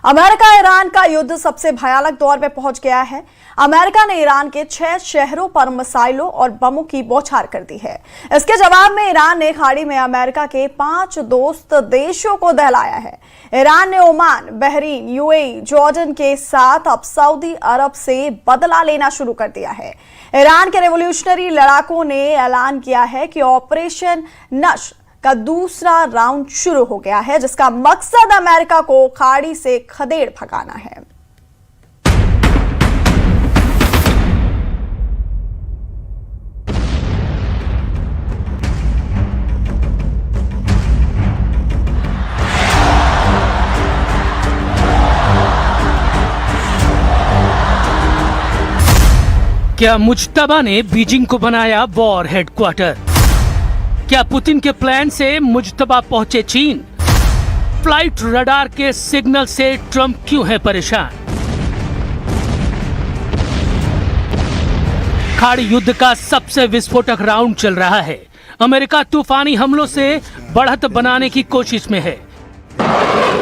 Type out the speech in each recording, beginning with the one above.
America Iran का युद्ध सबसे भयानक दौर में पहुंच गया है। अमेरिका ने ईरान के 6 शहरों पर मिसाइलों और बमों की बौछार कर दी है। इसके जवाब में ईरान ने खाड़ी में अमेरिका के 5 दोस्त देशों को दहलाया है। ईरान ने ओमान, बहरीन, यूएई, जॉर्डन के साथ अब सऊदी अरब से बदला लेना शुरू कर दिया है। ईरान के रेवोल्यूशनरी लड़ाकों ने ऐलान किया है कि ऑपरेशन नश्र का दूसरा राउंड शुरू हो गया है, जिसका मकसद अमेरिका को खाड़ी से खदेड़ भगाना है। क्या मुज्तबा ने बीजिंग को बनाया वॉर हेडक्वार्टर? क्या पुतिन के प्लान से मुज्तबा पहुंचे चीन? फ्लाइट रडार के सिग्नल से ट्रंप क्यों है परेशान? खाड़ी युद्ध का सबसे विस्फोटक राउंड चल रहा है। अमेरिका तूफानी हमलों से बढ़त बनाने की कोशिश में है।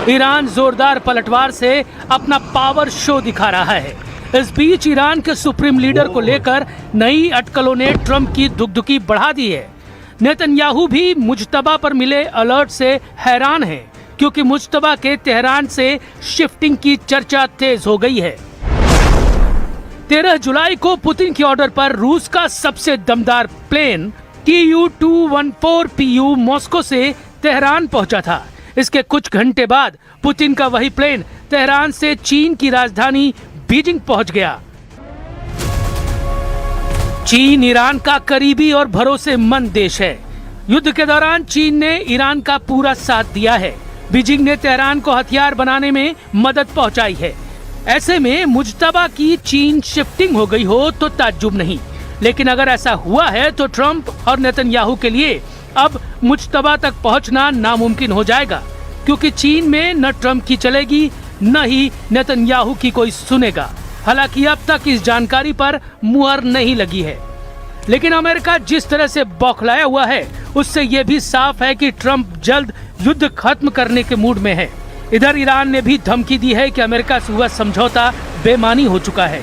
ईरान जोरदार पलटवार से अपना पावर शो दिखा रहा है। इस बीच ईरान के सुप्रीम लीडर को लेकर नई अटकलों ने ट्रंप की दुगदुगी बढ़ा दी है। नेतन्याहू भी मुज्तबा पर मिले अलर्ट से हैरान हैं, क्योंकि मुज्तबा के तेहरान से शिफ्टिंग की चर्चा तेज हो गई है। 13 जुलाई को पुतिन के ऑर्डर पर रूस का सबसे दमदार प्लेन Tu-214PU मॉस्को से तेहरान पहुंचा था। इसके कुछ घंटे बाद पुतिन का वही प्लेन तेहरान से चीन की राजधानी बीजिंग पहुंच गया। चीन ईरान का करीबी और भरोसेमंद देश है। युद्ध के दौरान चीन ने ईरान का पूरा साथ दिया है। बीजिंग ने तेहरान को हथियार बनाने में मदद पहुंचाई है। ऐसे में मुज्तबा की चीन शिफ्टिंग हो गई हो तो ताज्जुब नहीं, लेकिन अगर ऐसा हुआ है तो ट्रंप और नेतन्याहू के लिए अब मुज्तबा तक पहुंचना नामुमकिन हो जाएगा, क्योंकि चीन में न ट्रंप की चलेगी न ही नेतन्याहू की कोई सुनेगा। हालांकि अब तक इस जानकारी पर मुहर नहीं लगी है, लेकिन अमेरिका जिस तरह से बौखलाया हुआ है उससे यह भी साफ है कि ट्रंप जल्द युद्ध खत्म करने के मूड में है। इधर ईरान ने भी धमकी दी है कि अमेरिका से हुआ समझौता बेमानी हो चुका है।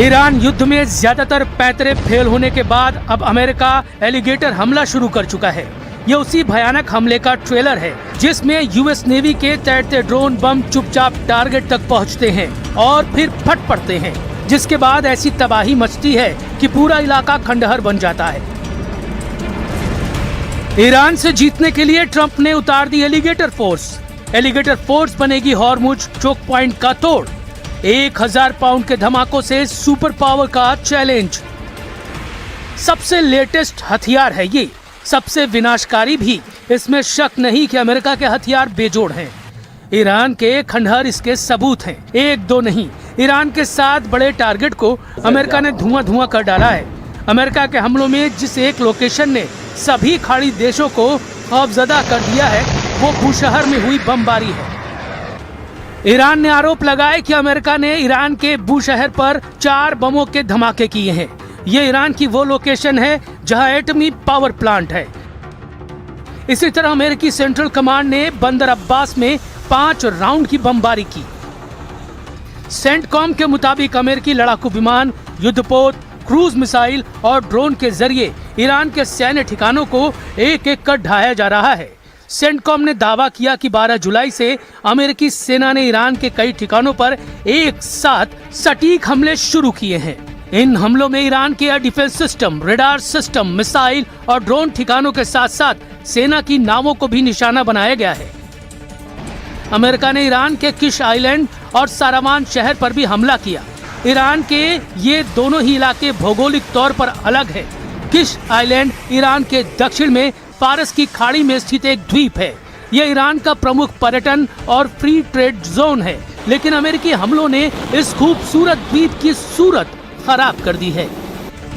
ईरान युद्ध में ज्यादातर पैंतरे फेल होने के बाद अब अमेरिका एलिगेटर हमला शुरू कर चुका है। ये उसी भयानक हमले का ट्रेलर है जिसमें यूएस नेवी के तैरते ड्रोन बम चुपचाप टारगेट तक पहुंचते हैं और फिर फट पड़ते हैं, जिसके बाद ऐसी तबाही मचती है कि पूरा इलाका खंडहर बन जाता है। ईरान से जीतने के लिए ट्रंप ने उतार दी एलिगेटर फोर्स। एलिगेटर फोर्स बनेगी हॉर्मुज चोक पॉइंट का तोड़। 1000 पाउंड के धमाकों से सुपर पावर का चैलेंज। सबसे लेटेस्ट हथियार है ये, सबसे विनाशकारी भी। इसमें शक नहीं कि अमेरिका के हथियार बेजोड़ हैं। ईरान के खंडहर इसके सबूत हैं, एक दो नहीं। ईरान के 7 बड़े टारगेट को अमेरिका ने धुआं कर डाला है। अमेरिका के हमलों में जिस एक लोकेशन ने सभी खाड़ी देशों को खौफजदा कर दिया है वो बूशहर में हुई बमबारी है। ईरान ने आरोप लगाया कि अमेरिका ने ईरान के बूशहर पर 4 बमों के धमाके किए हैं। ये ईरान की वो लोकेशन है जहां एटमी पावर प्लांट है। इसी तरह अमेरिकी सेंट्रल कमांड ने बंदर अब्बास में 5 राउंड की बमबारी की। सेंटकॉम के मुताबिक अमेरिकी लड़ाकू विमान, युद्धपोत, क्रूज मिसाइल और ड्रोन के जरिए ईरान के सैन्य ठिकानों को एक एक कर ढाया जा रहा है। सेंटकॉम ने दावा किया कि 12 जुलाई से अमेरिकी सेना ने ईरान के कई ठिकानों पर एक साथ सटीक हमले शुरू किए हैं। इन हमलों में ईरान के air defence system, radar system, missile और ड्रोन ठिकानों के साथ साथ सेना की नावों को भी निशाना बनाया गया है। अमेरिका ने ईरान के किश आइलैंड और सारावान शहर पर भी हमला किया। ईरान के ये दोनों ही इलाके भौगोलिक तौर पर अलग है। किश आइलैंड ईरान के दक्षिण में फारस की खाड़ी में स्थित एक द्वीप है। यह ईरान का प्रमुख पर्यटन और फ्री ट्रेड जोन है, लेकिन अमेरिकी हमलों ने इस खूबसूरत द्वीप की सूरत खराब कर दी है।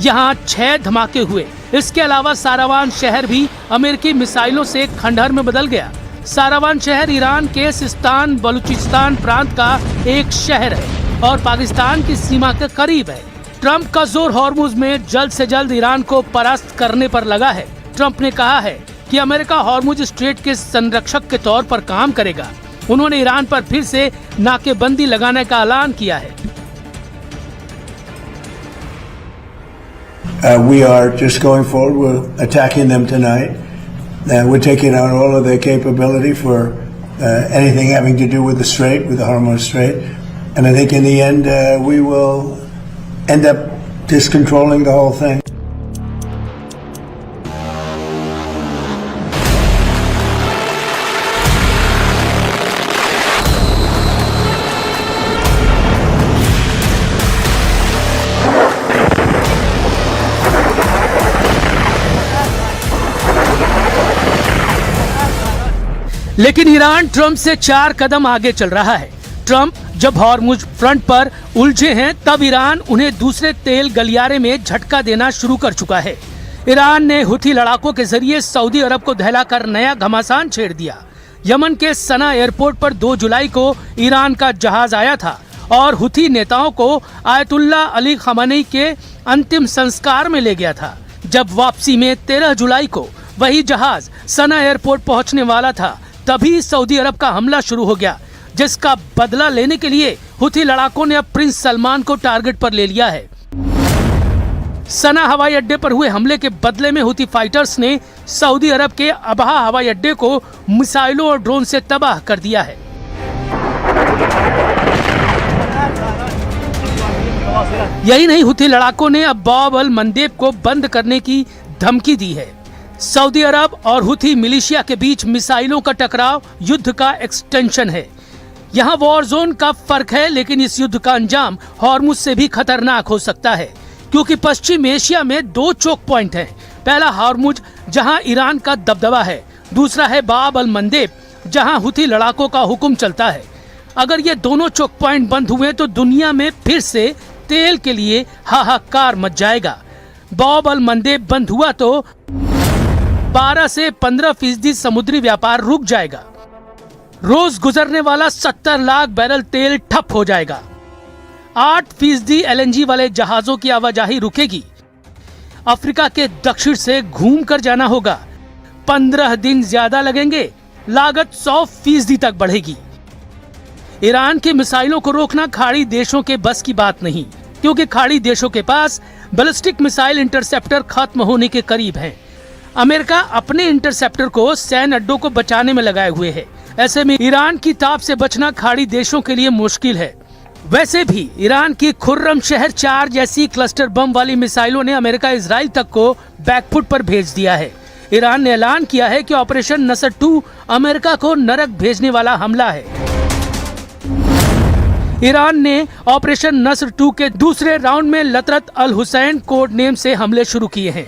यहाँ 6 धमाके हुए, इसके अलावा सारावान शहर भी अमेरिकी मिसाइलों से खंडहर में बदल गया। सारावान शहर ईरान के सिस्तान बलूचिस्तान प्रांत का एक शहर है और पाकिस्तान की सीमा के करीब है। ट्रंप का जोर हॉर्मुज में जल्द से जल्द ईरान को परास्त करने पर लगा है। ट्रंप ने कहा है कि अमेरिका हॉर्मुज स्ट्रेट के संरक्षक के तौर पर काम करेगा। उन्होंने ईरान पर फिर से नाकेबंदी लगाने का ऐलान किया है। We are just going forward. We're attacking them tonight. We're taking out all of their capability for anything having to do with the Strait, with the Hormuz Strait. And I think in the end, we will end up just controlling the whole thing. लेकिन Iran Trump से 4 कदम आगे चल रहा है। Trump जब Hormuz front पर उलझे हैं तब ईरान उन्हें दूसरे तेल गलियारे में झटका देना शुरू कर चुका है। ईरान ने हुथी लड़ाकों के जरिए सऊदी अरब को दहलाकर नया घमासान छेड़ दिया। यमन के सना एयरपोर्ट पर 2 जुलाई को ईरान का जहाज आया था और हुथी नेताओं को आयतुल्ला अली खamenei के अंतिम संस्कार में ले गया था। जब वापसी में 13 जुलाई को वही जहाज सना एयरपोर्ट पहुंचने वाला था, तभी सऊदी अरब का हमला शुरू हो गया, जिसका बदला लेने के लिए हुथी लड़ाकों ने अब प्रिंस सलमान को टारगेट पर ले लिया है। सना हवाई अड्डे पर हुए हमले के बदले में हुथी फाइटर्स ने सऊदी अरब के अबहा हवाई अड्डे को मिसाइलों और ड्रोन से तबाह कर दिया है। यही नहीं, हुथी लड़ाकों ने अब बाब अल मंदेब को बंद करने की धमकी दी है। सऊदी अरब और हुथी मिलिशिया के बीच मिसाइलों का टकराव युद्ध का एक्सटेंशन है। यहाँ वॉर जोन का फर्क है, लेकिन इस युद्ध का अंजाम हॉर्मुज से भी खतरनाक हो सकता है, क्योंकि पश्चिम एशिया में 2 चोक पॉइंट हैं। पहला हॉर्मुज, जहाँ ईरान का दबदबा है, दूसरा है बाब अल मंदेब, जहाँ हुथी लड़ाकों का हुक्म चलता है। अगर ये दोनों चोक पॉइंट बंद हुए तो दुनिया में फिर से तेल के लिए हाहाकार मच जाएगा। बाब अल मंदेब बंद हुआ तो 12 से 15% समुद्री व्यापार रुक जाएगा। रोज गुजरने वाला 70 लाख बैरल तेल ठप हो जाएगा। 8% LNG वाले जहाजों की आवाजाही रुकेगी। अफ्रीका के दक्षिण से घूम कर जाना होगा। 15 दिन ज्यादा लगेंगे। लागत 100% तक बढ़ेगी। ईरान की मिसाइलों को रोकना खाड़ी देशों के बस की बात नहीं, क्योंकि खाड़ी देशों के पास बैलिस्टिक मिसाइल इंटरसेप्टर खत्म होने के करीब हैं। अमेरिका अपने इंटरसेप्टर को सैन्य अड्डों को बचाने में लगाए हुए है। ऐसे में ईरान की ताप से बचना खाड़ी देशों के लिए मुश्किल है। वैसे भी ईरान की खुर्रम शहर 4 जैसी क्लस्टर बम वाली मिसाइलों ने अमेरिका इजराइल तक को बैकफुट पर भेज दिया है। ईरान ने ऐलान किया है कि ऑपरेशन नसर 2 अमेरिका को नरक भेजने वाला हमला है। ईरान ने ऑपरेशन नसर 2 के दूसरे राउंड में लतरत अल हुसैन कोड नेम से हमले शुरू किए हैं।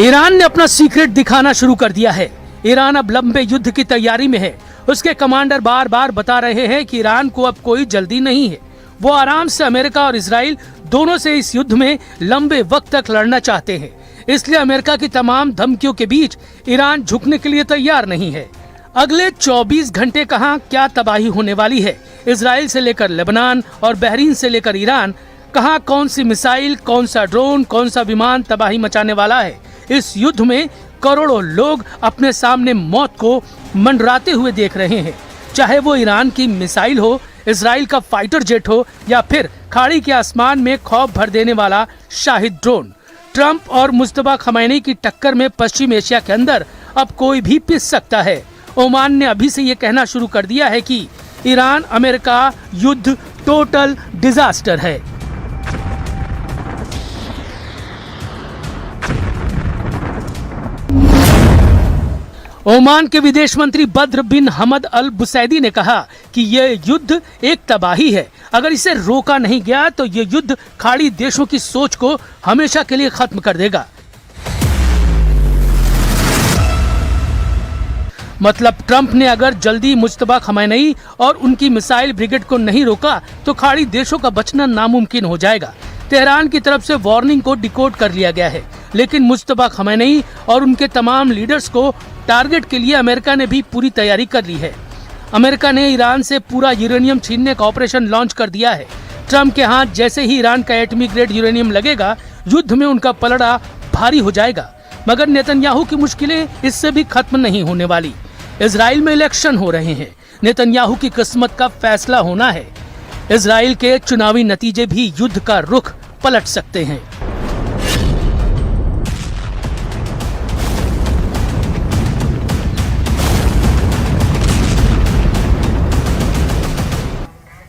ईरान ने अपना सीक्रेट दिखाना शुरू कर दिया है। ईरान अब लंबे युद्ध की तैयारी में है। उसके कमांडर बार बार बता रहे हैं कि ईरान को अब कोई जल्दी नहीं है। वो आराम से अमेरिका और इजराइल दोनों से इस युद्ध में लंबे वक्त तक लड़ना चाहते हैं। इसलिए अमेरिका की तमाम धमकियों के बीच ईरान झुकने के लिए तैयार नहीं है। अगले 24 घंटे कहाँ क्या तबाही होने वाली है, इजराइल से लेकर लेबनान और बहरीन से लेकर ईरान, कहाँ कौन सी मिसाइल, कौन सा ड्रोन, कौन सा विमान तबाही मचाने वाला है। इस युद्ध में करोड़ों लोग अपने सामने मौत को मंडराते हुए देख रहे हैं, चाहे वो ईरान की मिसाइल हो, इजराइल का फाइटर जेट हो या फिर खाड़ी के आसमान में खौफ भर देने वाला शाहिद ड्रोन। ट्रंप और मुस्तफा खamenei की टक्कर में पश्चिम एशिया के अंदर अब कोई भी पिस सकता है। ओमान ने अभी से ये कहना शुरू कर दिया है कि ईरान अमेरिका युद्ध टोटल डिजास्टर है। ओमान के विदेश मंत्री बद्र बिन हमद अल बुसैदी ने कहा कि यह युद्ध एक तबाही है। अगर इसे रोका नहीं गया तो यह युद्ध खाड़ी देशों की सोच को हमेशा के लिए खत्म कर देगा। मतलब ट्रंप ने अगर जल्दी मुज्तबा खमैनी और उनकी मिसाइल ब्रिगेड को नहीं रोका तो खाड़ी देशों का बचना नामुमकिन हो जाएगा। तेहरान की तरफ से वार्निंग को डिकोड कर लिया गया है, लेकिन मुज्तबा खमैनी और उनके तमाम लीडर्स को टारगेट के लिए अमेरिका ने भी पूरी तैयारी कर ली है। अमेरिका ने ईरान से पूरा यूरेनियम छीनने का ऑपरेशन लॉन्च कर दिया है। ट्रंप के हाथ जैसे ही ईरान का एटमी ग्रेड यूरेनियम लगेगा, युद्ध में उनका पलड़ा भारी हो जाएगा। मगर नेतन्याहू की मुश्किलें इससे भी खत्म नहीं होने वाली। इजराइल में इलेक्शन हो रहे हैं, नेतन्याहू की किस्मत का फैसला होना है। इजराइल के चुनावी नतीजे भी युद्ध का रुख पलट सकते हैं।